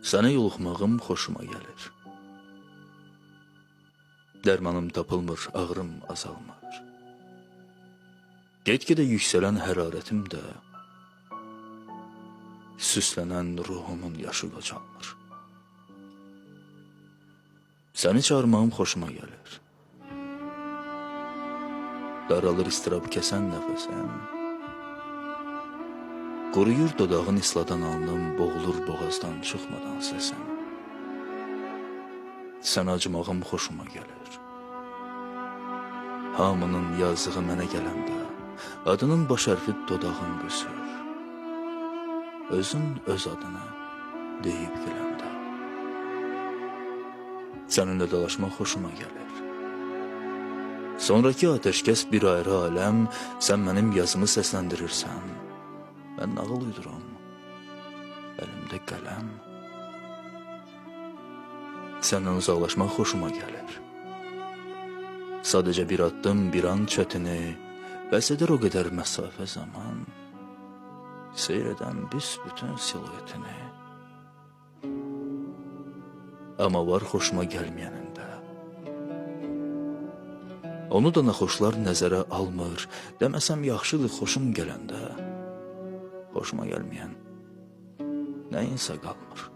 Səni yoluxmağım xoşuma gəlir. Dərmanım tapılmır, ağrım azalmır. Get-gedə yüksələn hərarətim də süslənən ruhumun yaşı qocalmır. Səni çağırmağım xoşuma gəlir. Daralır istirab kəsən nəfəsəm. Quruyur dodağın isladan alnım, boğulur boğazdan çıxmadan səsəm. Sən acımağım xoşuma gəlir. Hamının yazdığı mənə gələndə, adının baş hərfi dodağın qüsür. Özün öz adını deyib güləndə. Səninlə dalaşmaq xoşuma gəlir. Sonraki ateşkəs bir ayrı aləm, sən mənim yazımı səsləndirirsən. Mən nağıl uyduram, əlimdə qələm. Səndən uzaqlaşmaq xoşuma gəlir. Sadəcə bir addım, bir an çətini, bəs edər o qədər məsafə zaman, seyr edən büsbütün siluetini. Amma var xoşuma gəlməyənində. Onu da naxoşlar nəzərə almır, deməsəm yaxşıdır xoşum gələndə. Xoşuma gəlməyən nəyinsə qalmır.